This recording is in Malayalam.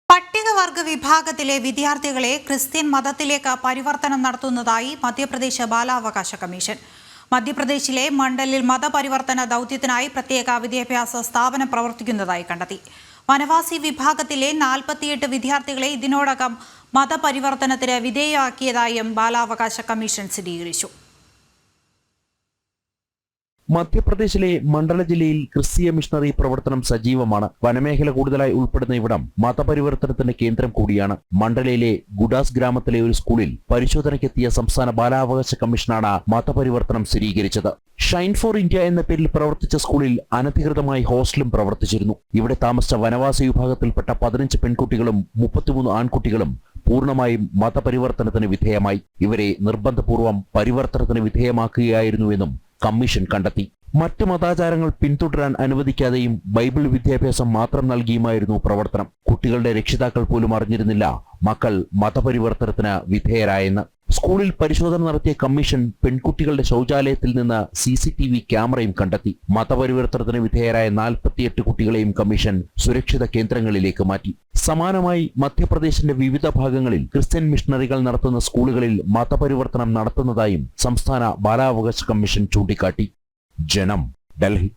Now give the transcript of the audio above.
പട്ടികവർഗ വിഭാഗത്തിലെ വിദ്യാർത്ഥികളെ ക്രിസ്ത്യൻ മതത്തിലേക്ക് പരിവർത്തനം നടത്തുന്നതായി മധ്യപ്രദേശ് ബാലാവകാശ കമ്മീഷൻ. മധ്യപ്രദേശിലെ മണ്ഡലിൽ മതപരിവർത്തന ദൗത്യത്തിനായി പ്രത്യേക വിദ്യാഭ്യാസ സ്ഥാപനം പ്രവർത്തിക്കുന്നതായി കണ്ടെത്തി. വനവാസി വിഭാഗത്തിലെ 48 വിദ്യാർത്ഥികളെ ഇതിനോടകം മതപരിവർത്തനത്തിന് വിധേയമാക്കിയതായും ബാലാവകാശ കമ്മീഷൻ സ്ഥിരീകരിച്ചു. മധ്യപ്രദേശിലെ മണ്ഡല ജില്ലയിൽ ക്രിസ്തീയ മിഷണറി പ്രവർത്തനം സജീവമാണ്. വനമേഖല കൂടുതലായി ഉൾപ്പെടുന്ന ഇവിടം മതപരിവർത്തനത്തിന്റെ കേന്ദ്രം കൂടിയാണ്. മണ്ഡലയിലെ ഗുഡാസ് ഗ്രാമത്തിലെ ഒരു സ്കൂളിൽ പരിശോധനയ്ക്കെത്തിയ സംസ്ഥാന ബാലാവകാശ കമ്മീഷനാണ് മതപരിവർത്തനം സ്ഥിരീകരിച്ചത്. ഷൈൻ ഫോർ ഇന്ത്യ എന്ന പേരിൽ പ്രവർത്തിച്ച സ്കൂളിൽ അനധികൃതമായി ഹോസ്റ്റലും പ്രവർത്തിച്ചിരുന്നു. ഇവിടെ താമസിച്ച വനവാസി വിഭാഗത്തിൽപ്പെട്ട 15 പെൺകുട്ടികളും 33 ആൺകുട്ടികളും പൂർണ്ണമായും മതപരിവർത്തനത്തിന് വിധേയമായി. ഇവരെ നിർബന്ധപൂർവ്വം പരിവർത്തനത്തിന് വിധേയമാക്കുകയായിരുന്നുവെന്നും കമ്മീഷൻ കണ്ടെത്തി. മറ്റ് മതാചാരങ്ങൾ പിന്തുടരാൻ അനുവദിക്കാതെയും ബൈബിൾ വിദ്യാഭ്യാസം മാത്രം നൽകിയുമായിരുന്നു പ്രവർത്തനം. കുട്ടികളുടെ രക്ഷിതാക്കൾ പോലും അറിഞ്ഞിരുന്നില്ല മക്കൾ മതപരിവർത്തനത്തിന് വിധേയരായെന്ന്. സ്കൂളിൽ പരിശോധന നടത്തിയ കമ്മീഷൻ പെൺകുട്ടികളുടെ ശൗചാലയത്തിൽ നിന്ന് CCTV ക്യാമറയും കണ്ടെത്തി. മതപരിവർത്തനത്തിന് വിധേയരായ 48 കുട്ടികളെയും കമ്മീഷൻ സുരക്ഷിത കേന്ദ്രങ്ങളിലേക്ക് മാറ്റി. സമാനമായി മധ്യപ്രദേശിന്റെ വിവിധ ഭാഗങ്ങളിൽ ക്രിസ്ത്യൻ മിഷണറികൾ നടത്തുന്ന സ്കൂളുകളിൽ മതപരിവർത്തനം നടത്തുന്നതായും സംസ്ഥാന ബാലാവകാശ കമ്മീഷൻ ചൂണ്ടിക്കാട്ടി. ജനം, ഡൽഹി.